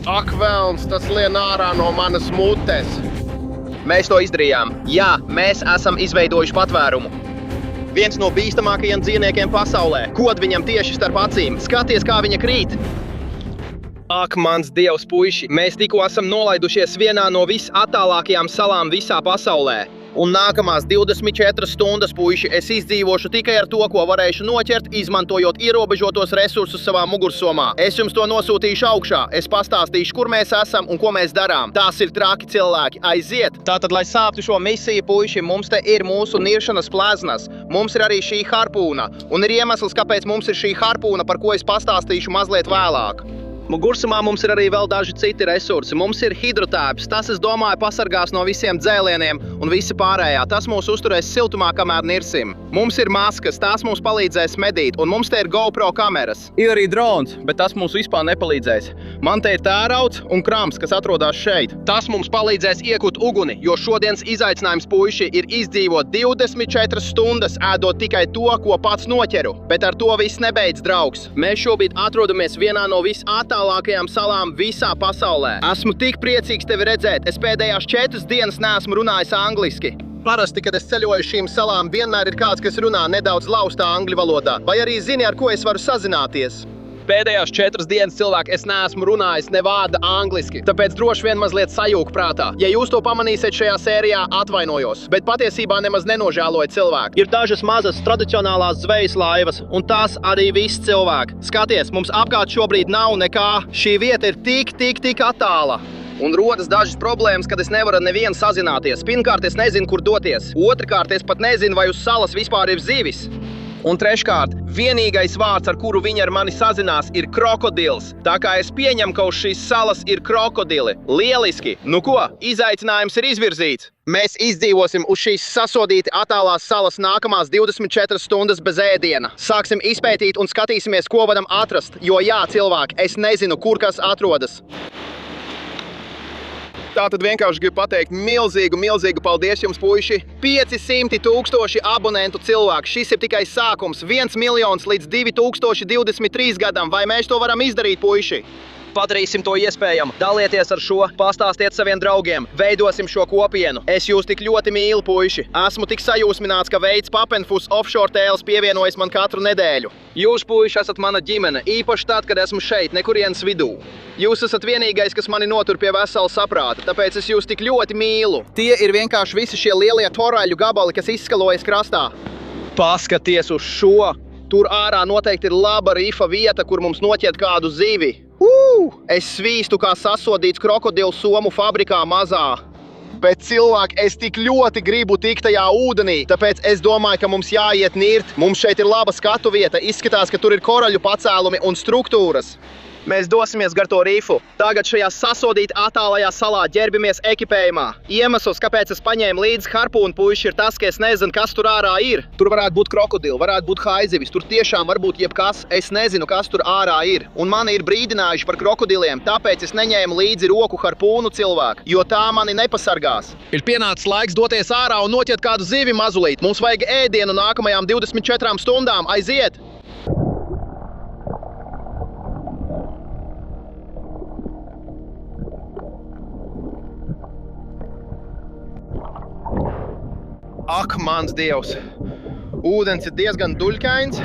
Ak, velns, tas lien ārā no manas mutes. Mēs to izdarījām. Jā, mēs esam izveidojuši patvērumu. Viens no bīstamākajiem dzīvniekiem pasaulē. Kod viņam tieši starp acīm. Skaties, kā viņa krīt. Ak, mans Dievs, puiši, mēs tikko esam nolaidušies vienā no visattālākajām salām visā pasaulē. Un nākamās 24 stundas, puiši, es izdzīvošu tikai ar to, ko varēšu noķert, izmantojot ierobežotos resursus savā mugursomā. Es jums to nosūtīšu augšā. Es pastāstīšu, kur mēs esam un ko mēs darām. Tās ir traki cilvēki. Aiziet! Tātad, lai sāktu šo misiju, puiši, mums te ir mūsu niršanas pleznas. Mums ir arī šī harpūna. Un ir iemesls, kāpēc mums ir šī harpūna, par ko es pastāstīšu mazliet vēlāk. Mugursomā mums ir arī vēl daži citi resursi. Mums ir hidrotēps. Tas, es domāju, pasargās no visiem dzēlieniem un visa pārējā. Tas mūs uzturēs siltumā, kamēr nirsim. Mums ir maskas, tās mums palīdzēs medīt, un mums te ir GoPro kameras. Ir arī drons, bet tas mums vispār nepalīdzēs. Man te ir tērauds un krams, kas atrodas šeit. Tas mums palīdzēs iekūt uguni, jo šodienas izaicinājums, puiši, ir izdzīvot 24 stundas, ēdot tikai to, ko pats noķeru. Bet ar to viss nebeidz, draugs. Mēs šobrīd atrodamies vienā no visattālākajām salām visā pasaulē. Esmu tik priecīgs tevi redzēt. Es pēdējās 4 dienas neesmu runājis angliski. Parasti, kad es ceļoju šīm salām, vienmēr ir kāds, kas runā nedaudz laustā angļu valodā. Vai arī zini, ar ko es varu sazināties? Pēdējās 4 dienas, cilvēki, es neesmu runājis ne vārda angliski, tāpēc droši vien mazliet sajūg prātā. Ja jūs to pamanīsiet šajā sērijā, atvainojos, bet patiesībā nemaz nenožēloju cilvēku. Ir dažas mazas tradicionālās zvejas laivas, un tās arī viss cilvēki. Skaties, mums apkārt šobrīd nav nekā. Šī vieta ir tik attāla. Un rodas dažas problēmas, kad es nevaru ar nevienu sazināties. Pirmkārt, es nezinu, kur doties. Otrkārt, es pat nezinu, vai uz salas vispār ir zivis. Un treškārt, vienīgais vārds, ar kuru viņi ar mani sazinās, ir krokodils. Tā kā es pieņemu, ka uz šīs salas ir krokodili. Lieliski! Nu ko, izaicinājums ir izvirzīts. Mēs izdzīvosim uz šīs sasodīti attālās salas nākamās 24 stundas bez ēdiena. Sāksim izpētīt un skatīsimies, ko varam atrast. Jo jā, cilvēki, es nezinu, kur kas atrodas. Tātad vienkārši gribu pateikt milzīgu paldies jums, puiši. 500,000 abonentu cilvēku. Šis ir tikai sākums. 1 miljons līdz 2023 gadam. Vai mēs to varam izdarīt, puiši? Padarīsim to iespējamu. Dalieties ar šo, pastāstiet saviem draugiem. Veidosim šo kopienu. Es jūs tik ļoti mīlu, puiši. Esmu tik sajūsmināts, ka veids Papenfuss offshore tēls pievienojas man katru nedēļu. Jūs, puiši, esat mana ģimene, īpaši tad, kad esmu šeit, nekurienes vidū. Jūs esat vienīgais, kas mani notur pie vesela saprāta, tāpēc es jūs tik ļoti mīlu. Tie ir vienkārši visi šie lielie toraļu gabali, kas izskalojas krastā. Paskaties uz šo. Tur ārā noteikti ir laba rifa vieta, kur mums noķert kādu zivi. Es svīstu kā sasodīts krokodilu somu fabrikā mazā. Bet cilvēki, es tik ļoti gribu tikt tajā ūdenī, tāpēc es domāju, ka mums jāiet nirt. Mums šeit ir laba skatu vieta, izskatās, ka tur ir koraļu pacēlumi un struktūras. Mēs dosimies gar to rifu. Tagad šajā sasodīti attālajā salā ģērbamies ekipējumā. Iemesls, kāpēc es paņēmu līdzi harpūnu, puiši, ir tas, ka es nezinu, kas tur ārā ir. Tur varētu būt krokodili, varētu būt haizivis, tur tiešām var būt jebkas. Es nezinu, kas tur ārā ir. Un mani ir brīdinājuši par krokodiliem, tāpēc es neņēmu līdzi roku harpūnu cilvēku, jo tā mani nepasargās. Ir pienācis laiks doties ārā un noķert kādu zivi mazulīt. Mums vajag ēdienu nākamajām 24 stundām. Aiziet! Ak, mans Dievs! Ūdens ir diezgan duļkains.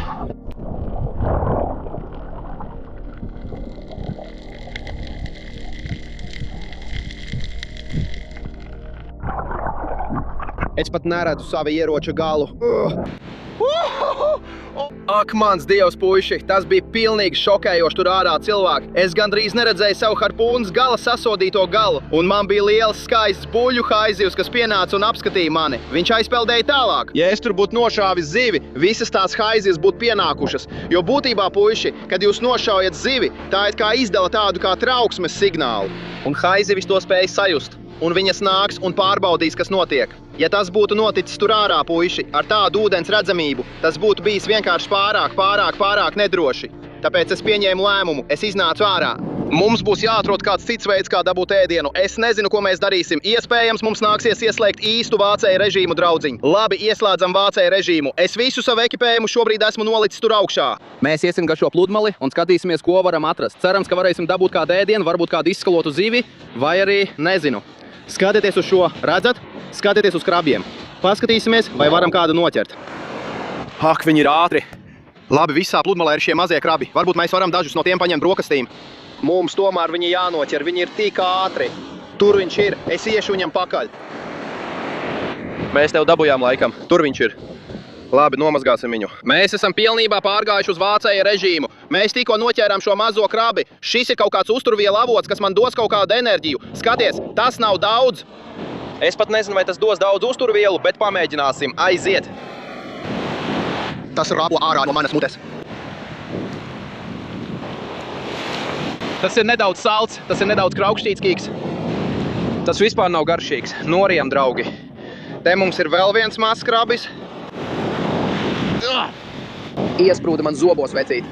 Es pat neredzu savu ieroča galu. Ak, mans Dievs, puiši! Tas bija pilnīgi šokējoši tur ārā cilvēki. Es gandrīz neredzēju savu harpūnas gala sasodīto galu. Un man bija liels skaists buļu haizivs, kas pienāca un apskatīja mani. Viņš aizpeldēja tālāk. Ja es tur būtu nošāvis zivi, visas tās haizivs būtu pienākušas. Jo būtībā, puiši, kad jūs nošaujat zivi, tā it kā izdala tādu kā trauksmes signālu. Un haizivis to spēja sajust. Un viņas nāks un pārbaudīs, kas notiek. Ja tas būtu noticis tur ārā, puiši, ar tādu ūdens redzamību, tas būtu bijis vienkārši pārāk nedroši. Tāpēc es pieņēmu lēmumu, es iznācu ārā. Mums būs jāatrod kāds cits veids, kā dabūt ēdienu. Es nezinu, ko mēs darīsim. Iespējams, mums nāksies ieslēgt īstu vācēju režīmu, draudziņ. Labi, ieslēdzam vācēju režīmu. Es visu savu ekipējumu šobrīd esmu nolicis tur augšā. Mēs iesim gar šo pludmali un skatīsimies, ko varam atrast. Cerams, ka varēsim dabūt kādu ēdienu, varbūt kādu izskalotu zivi, vai arī nezinu. Skatieties uz šo, redzat? Skatieties uz krabiem. Paskatīsimies, vai varam kādu noķert. Ak, viņi ir ātri. Labi, visā pludmalē ir šie mazie krabi. Varbūt mēs varam dažus no tiem paņemt brokastīm. Mums tomēr viņi jānoķer, viņi ir tik ātri. Tur viņš ir, es iešu viņam pakaļ. Mēs tev dabujām laikam, tur viņš ir. Labi, nomazgāsim viņu. Mēs esam pilnībā pārgājuši uz vācēju režīmu. Mēs tikko noķērām šo mazo krabi. Šis ir kaut kāds uzturvielu avots, kas man dos kaut kādu enerģiju. Skaties, tas nav daudz. Es pat nezinu, vai tas dos daudz uzturvielu, bet pamēģināsim. Aiziet. Tas rāpo ārā no manas mutes. Tas ir nedaudz salds, tas ir nedaudz kraukšķīgs. Tas vispār nav garšīgs. Norijam, draugi. Te mums ir vēl viens mazs krabis. Iesprūda man zobos, vecīt.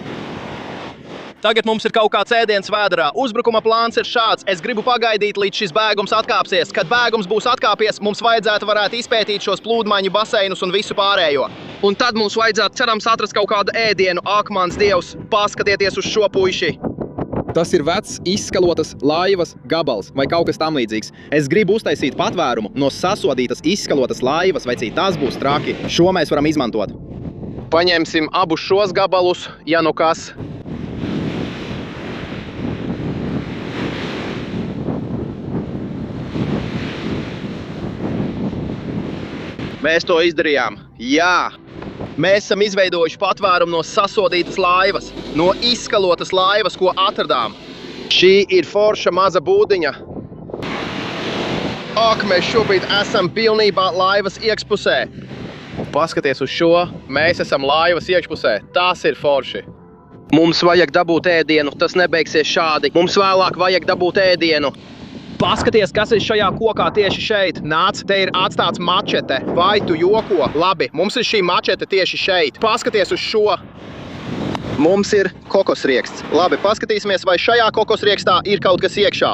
Tagad mums ir kaut kāds ēdiens vēderā. Uzbrukuma plāns ir šāds. Es gribu pagaidīt, līdz šis bēgums atkāpsies. Kad bēgums būs atkāpies, mums varētu izpētīt šos plūdmaiņu baseinus un visu pārējo. Un tad mums vajadzētu, cerams, atrast kaut kādu ēdienu. Ak, mans Dievs, paskatieties uz šo puiši. Tas ir vecs, izskalotas laivas gabals vai kaut kas tam līdzīgs. Es gribu uztaisīt patvērumu no sasodītas, izskalotas laivas, vecīt, tas būs traki. Šo mēs varam izmantot. Paņemsim abus šos gabalus, ja nu kas. Mēs to izdarījām. Jā! Mēs esam izveidojuši patvērumu no sasodītas laivas, no izskalotas laivas, ko atradām. Šī ir forša maza būdiņa. Ak, mēs šobrīd esam pilnībā laivas iekšpusē. Paskaties uz šo, mēs esam laivas iekšpusē. Tas ir forši. Mums vajag dabūt ēdienu, tas nebeigsies šādi. Mums vēlāk vajag dabūt ēdienu. Paskaties, kas ir šajā kokā tieši šeit. Nāc, te ir atstāts mačete. Vai tu joko? Labi, mums ir šī mačete tieši šeit. Paskaties uz šo. Mums ir kokosrieksts. Labi, paskatīsimies, vai šajā kokosriekstā ir kaut kas iekšā.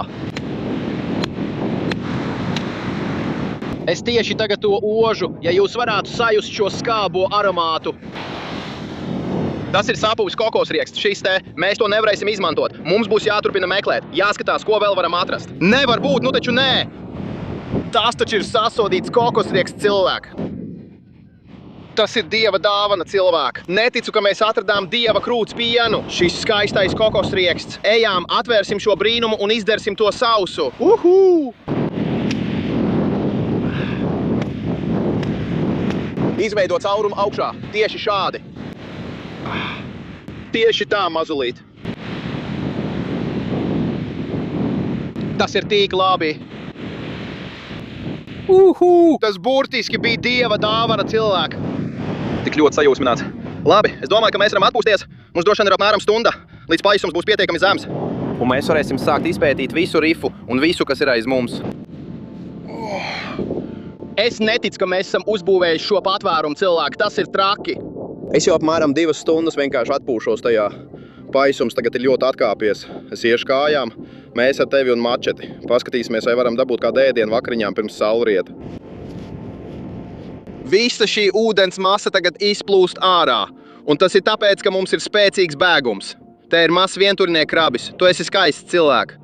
Es tieši tagad to ožu, ja jūs varētu sajust šo skābo aromātu. Tas ir sapūs kokosrieksts. Šis te, mēs to nevarēsim izmantot. Mums būs jāturpina meklēt. Jāskatās, ko vēl varam atrast. Nevar būt, nu taču nē! Tas taču ir sasodīts kokosrieksts, cilvēki. Tas ir Dieva dāvana, cilvēki. Neticu, ka mēs atradām Dieva krūts pienu. Šis skaistais kokosrieksts. Ejām, atvērsim šo brīnumu un izdarsim to sausu. Uhū! Izveido caurumu augšā. Tieši šādi. Tieši tā, mazulīt. Tas ir tik labi. Tas burtiski bija Dieva dāvana, cilvēki. Tik ļoti sajūsmināts. Labi, es domāju, ka mēs varam atpūsties. Mums droši vien ir apmēram stunda, līdz paisums būs pietiekami zems. Un mēs varēsim sākt izpētīt visu rifu un visu, kas ir aiz mums. Es neticu, ka mēs esam uzbūvējuši šo patvērumu, cilvēki. Tas ir traki. Es jau apmēram 2 stundas vienkārši atpūšos tajā. Paisums tagad ir ļoti atkāpies. Es iešu kājām, mēs ar tevi un mačeti. Paskatīsimies, vai varam dabūt kādu ēdienu vakariņām pirms saulrieta. Visa šī ūdens masa tagad izplūst ārā. Un tas ir tāpēc, ka mums ir spēcīgs bēgums. Te ir mazs vienturnieks krabis. Tu esi skaists cilvēks.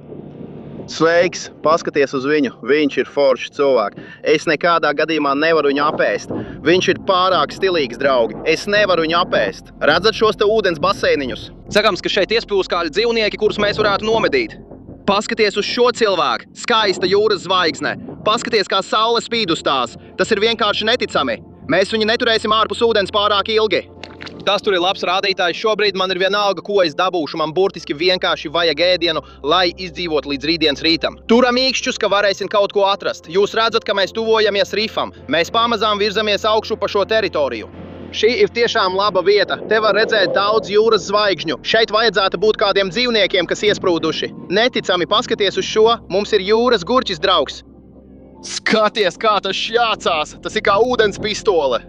Sveiks, paskaties uz viņu. Viņš ir foršs cilvēks. Es nekādā gadījumā nevaru viņu apēst. Viņš ir pārāk stilīgs, draugi. Es nevaru viņu apēst. Redzat šos te ūdens baseiniņus? Sakams, ka šeit iespļūst kādi dzīvnieki, kurus mēs varētu nomedīt. Paskaties uz šo cilvēku. Skaista jūras zvaigzne. Paskaties, kā saule spīd uz tās. Tas ir vienkārši neticami. Mēs viņu neturēsim ārpus ūdens pārāk ilgi. Tas tur ir labs rādītājs. Šobrīd man ir vienalga, ko es dabūšu. Man burtiski vienkārši vajag ēdienu, lai izdzīvot līdz rītdienas rītam. Turam īkšķus, ka varēsim kaut ko atrast. Jūs redzat, ka mēs tuvojamies rifam. Mēs pamazām virzamies augšu pa šo teritoriju. Šī ir tiešām laba vieta. Te var redzēt daudz jūras zvaigžņu. Šeit vajadzētu būt kādiem dzīvniekiem, kas iesprūduši. Neticami, paskaties uz šo. Mums ir jūras gurķis, draugs. Skaties, kā tas šļācās. Tas ir kā ūdens pistole.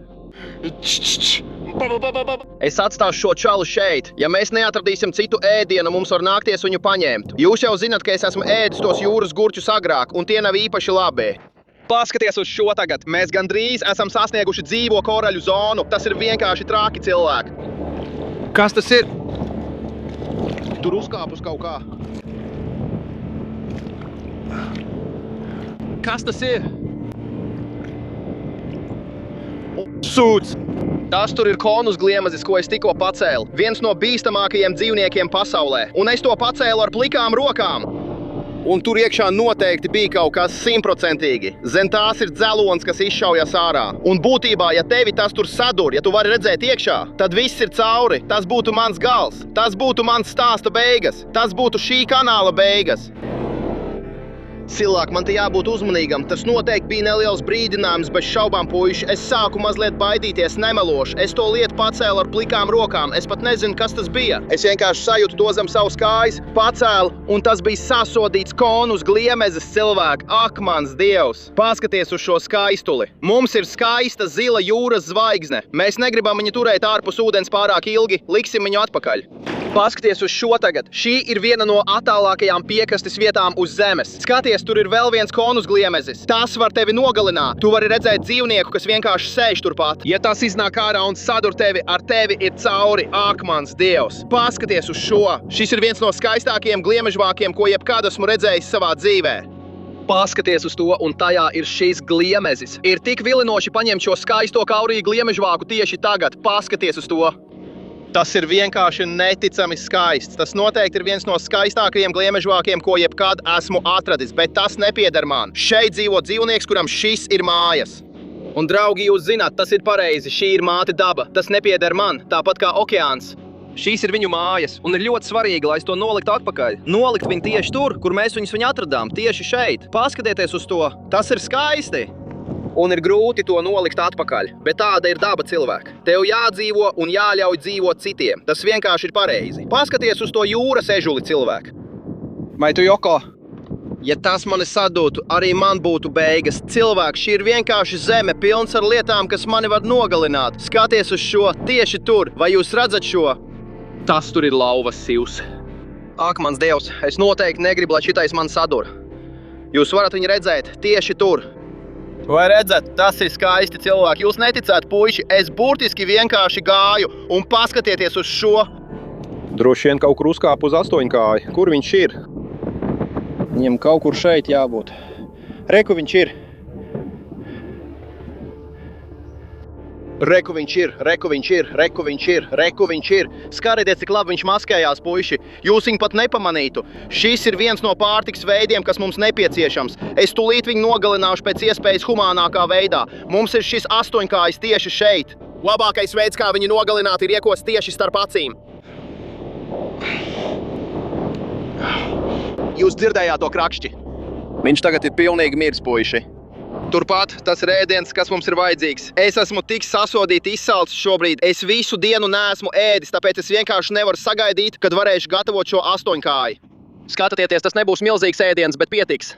Es atstāšu šo čalu šeit. Ja mēs neatradīsim citu ēdienu, mums var nākties viņu paņemt. Jūs jau zināt, ka es esmu ēdis tos jūras gurķus agrāk, un tie nav īpaši labi. Paskaties uz šo tagad. Mēs gandrīz esam sasnieguši dzīvo koraļu zonu. Tas ir vienkārši traki, cilvēki. Kas tas ir? Tur uzkāp uz kaut kā. Kas tas ir? Sūds! Tas tur ir konus gliemezis, ko es tikko pacēlu. Viens no bīstamākajiem dzīvniekiem pasaulē. Un es to pacēlu ar plikām rokām. Un tur iekšā noteikti bija kaut kas 100%. Zem tās ir dzelons, kas izšaujas ārā. Un būtībā, ja tevi tas tur sadur, ja tu vari redzēt iekšā, tad viss ir cauri. Tas būtu mans gals. Tas būtu mans stāsta beigas. Tas būtu šī kanāla beigas. Cilvēki, man te jābūt uzmanīgam. Tas noteikti bija neliels brīdinājums, bez šaubām, puiši. Es sāku mazliet baidīties, nemelošu. Es to lietu pacēlu ar plikām rokām. Es pat nezinu, kas tas bija. Es vienkārši sajūtu to zem savas kājas, pacēlu, un tas bija sasodīts konus gliemezis, cilvēki. Ak, mans Dievs! Paskaties uz šo skaistuli. Mums ir skaista zila jūras zvaigzne. Mēs negribam viņu turēt ārpus ūdens pārāk ilgi. Liksim viņu atpakaļ. Paskaties uz šo tagad. Šī ir viena no attālākajām piekrastes vietām uz zemes. Skaties, tur ir vēl viens konus gliemezis. Tas var tevi nogalināt. Tu vari redzēt dzīvnieku, kas vienkārši sēž turpat. Ja tas iznāk ārā un sadur tevi, ar tevi ir cauri. Ak, mans Dievs! Paskaties uz šo. Šis ir viens no skaistākajiem gliemežvākiem, ko jebkad esmu redzējis savā dzīvē. Paskaties uz to, un tajā ir šis gliemezis. Ir tik vilinoši paņemt šo skaisto kaurīgu gliemežvāku tieši tagad. Paskaties uz to. Tas ir vienkārši neticami skaists. Tas noteikti ir viens no skaistākajiem gliemežvākiem, ko jebkad esmu atradis, bet tas nepieder man. Šeit dzīvo dzīvnieks, kuram šis ir mājas. Un, draugi, jūs zināt, tas ir pareizi. Šī ir māte daba. Tas nepieder man, tāpat kā okeāns. Šīs ir viņu mājas, un ir ļoti svarīgi, lai es to noliktu atpakaļ. Nolikt viņu tieši tur, kur mēs viņu atradām, tieši šeit. Paskatieties uz to. Tas ir skaisti! Un ir grūti to nolikt atpakaļ, bet tāda ir daba, cilvēki. Tev jādzīvo un jāļauj dzīvot citiem. Tas vienkārši ir pareizi. Paskaties uz to jūras ežuli, cilvēki. Vai tu joko? Ja tas mani sadūtu, arī man būtu beigas. Cilvēki, šī ir vienkārši zeme, pilns ar lietām, kas mani var nogalināt. Skaties uz šo, tieši tur. Vai jūs redzat šo? Tas tur ir lauvas sivs. Ak, mans Dievs, es noteikti negribu, lai šitais man sadur. Jūs varat viņu redzēt tieši tur. Vai redzat, tas ir skaisti, cilvēki. Jūs neticāt, puiši, es burtiski vienkārši gāju un paskatieties uz šo. Droši vien kaut kur uzkāp uz astoņkāju. Kur viņš ir? Viņam kaut kur šeit jābūt. Reku viņš ir. Reku viņš ir, reku viņš ir, reku viņš ir, reku viņš ir. Skatieties, cik labi viņš maskējās, puiši. Jūs viņu pat nepamanītu. Šis ir viens no pārtiks veidiem, kas mums nepieciešams. Es tūlīt viņu nogalināšu pēc iespējas humānākā veidā. Mums ir šis astoņkājs tieši šeit. Labākais veids, kā viņu nogalināt, ir iekos tieši starp acīm. Jūs dzirdējāt to krakšķi? Viņš tagad ir pilnīgi mirs, puiši. Turpat tas ir ēdiens, kas mums ir vajadzīgs. Es esmu tik sasodīti izsalcis šobrīd. Es visu dienu neesmu ēdis, tāpēc es vienkārši nevaru sagaidīt, kad varēšu gatavot šo astoņkāju. Skatieties, tas nebūs milzīgs ēdiens, bet pietiks.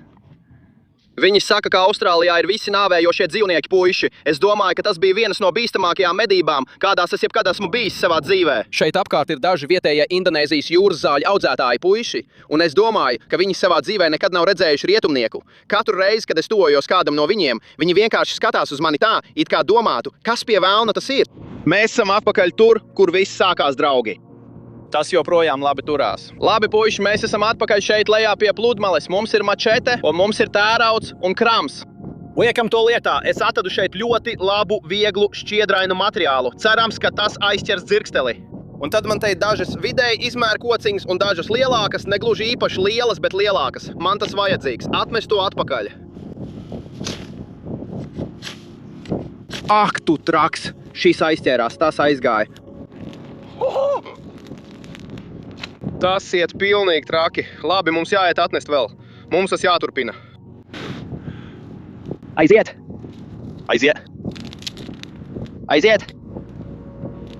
Viņi saka, ka Austrālijā ir visi nāvējošie dzīvnieki, puiši. Es domāju, ka tas bija vienas no bīstamākajām medībām, kādās es jebkad esmu bijis savā dzīvē. Šeit apkārt ir daži vietējie Indonēzijas jūras zāļu audzētāji, puiši. Un es domāju, ka viņi savā dzīvē nekad nav redzējuši rietumnieku. Katru reizi, kad es tuvojos kādam no viņiem, viņi vienkārši skatās uz mani tā, it kā domātu, kas pie velna tas ir. Mēs esam atpakaļ tur, kur viss sākās, draugi. Tas joprojām labi turās. Labi, puiši, mēs esam atpakaļ šeit lejā pie pludmales. Mums ir mačete, un mums ir tērauds un krams. Liekam to lietā. Es atradu šeit ļoti labu, vieglu, šķiedrainu materiālu. Cerams, ka tas aizķers dzirksteli. Un tad man te ir dažas vidēji izmēra kociņas un dažas lielākas, negluži īpaši lielas, bet lielākas. Man tas vajadzīgs. Atmest to atpakaļ. Ak, tu traks! Šis aizķērās, tas aizgāja. Tas iet pilnīgi traki. Labi, mums jāiet atnest vēl. Mums tas jāturpina. Aiziet! Aiziet! Aiziet!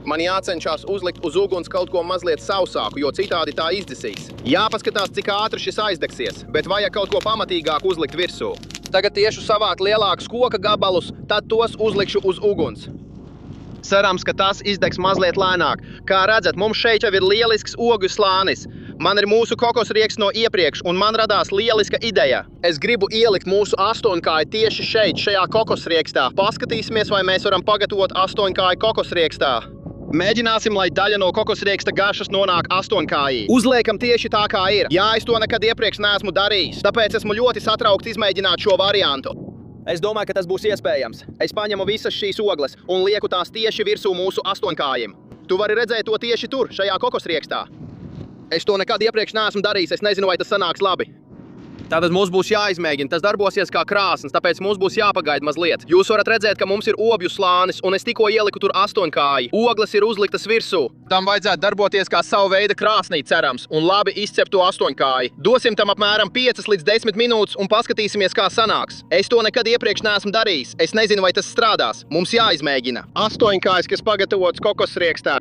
Man jācenšas uzlikt uz uguns kaut ko mazliet sausāku, jo citādi tā izdzisīs. Jāpaskatās, cik ātri šis aizdegsies, bet vajag kaut ko pamatīgāk uzlikt virsū. Tagad tiešu savāt lielākus koka gabalus, tad tos uzlikšu uz uguns. Cerams, ka tas izdegs mazliet lēnāk. Kā redzat, mums šeit jau ir lielisks ogļu slānis. Man ir mūsu kokosrieks no iepriekš, un man radās lieliska ideja. Es gribu ielikt mūsu astoņkāju tieši šeit, šajā kokosriekstā. Paskatīsimies, vai mēs varam pagatavot astoņkāju kokosriekstā. Mēģināsim, lai daļa no kokosrieksta garšas nonāk astoņkājī. Uzliekam tieši tā, kā ir. Jā, es to nekad iepriekš neesmu darījis, tāpēc esmu ļoti satraukts izmēģināt šo variantu. Es domāju, ka tas būs iespējams. Es paņemu visas šīs ogles un lieku tās tieši virsū mūsu astoņkājiem. Tu vari redzēt to tieši tur, šajā kokosriekstā. Es to nekad iepriekš neesmu darījis, es nezinu, vai tas sanāks labi. Tātad mums būs jāizmēģina, tas darbosies kā krāsns, tāpēc mums būs jāpagaida mazliet. Jūs varat redzēt, ka mums ir obju slānis, un es tikko ieliku tur astoņkāji. Ogles ir uzliktas virsū. Tam vajadzētu darboties kā savu veidu krāsnī, cerams, un labi izcepto astoņkāji. Dosim tam apmēram 5 līdz 10 minūtes un paskatīsimies, kā sanāks. Es to nekad iepriekš neesmu darījis. Es nezinu, vai tas strādās. Mums jāizmēģina. Astoņkājas, kas pagatavots kokosriekstā.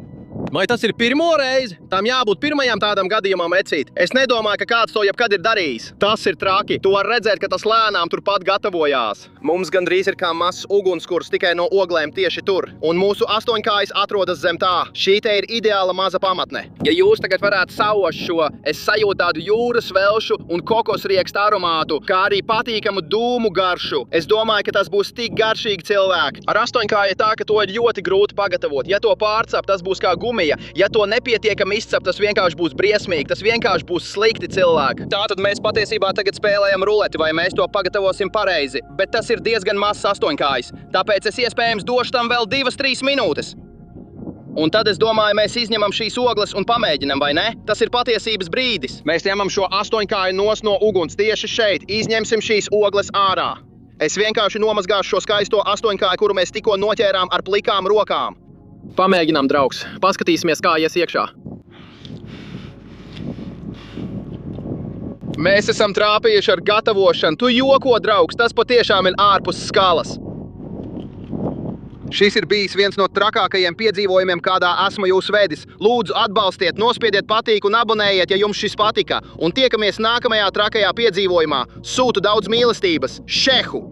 Vai tas ir pirmo reizi? Tam jābūt pirmajam tādam gadījumam, Ecīt. Es nedomāju, ka kāds to jebkad ir darījis. Tas ir traki. Tu var redzēt, ka tas lēnām turpat gatavojās. Mums gandrīz ir kā mazs ugunskurs tikai no oglēm tieši tur. Un mūsu astoņkājas atrodas zem tā. Šī te ir ideāla maza pamatne. Ja jūs tagad varētu sauost šo, es sajūtu tādu jūras velšu un kokosrieksta aromātu, kā arī patīkamu dūmu garšu. Es domāju, ka tas būs tik garšīgi cilvēki. Ar astoņkāju tā, ka to ir ļoti grūti pagatavot. Ja to pārcep, tas būs kā gumija. Ja to nepietiekami izcep, tas vienkārši būs briesmīgi, tas vienkārši būs slikti cilvēki. Tātad mēs patiesībā tagad spēlējam ruleti, vai mēs to pagatavosim pareizi, bet tas ir diezgan mazs astoņkājs, tāpēc es iespējams došu tam vēl 2-3 minūtes. Un tad es domāju, mēs izņemam šīs ogles un pamēģinam, vai ne? Tas ir patiesības brīdis. Mēs ņemam šo astoņkāju no uguns tieši šeit, izņemsim šīs ogles ārā. Es vienkārši nomazgāšu šo skaisto astoņkāju, kuru mēs tikko noķērām ar plikām rokām. Pamēģinām, draugs. Paskatīsimies, kā ies iekšā. Mēs esam trāpījuši ar gatavošanu. Tu joko, draugs, tas patiešām ir ārpus skalas. Šis ir bijis viens no trakākajiem piedzīvojumiem, kādā esmu jūs vedis. Lūdzu, atbalstiet, nospiediet patīk un abonējiet, ja jums šis patika. Un tiekamies nākamajā trakajā piedzīvojumā. Sūtu daudz mīlestības. Šehu!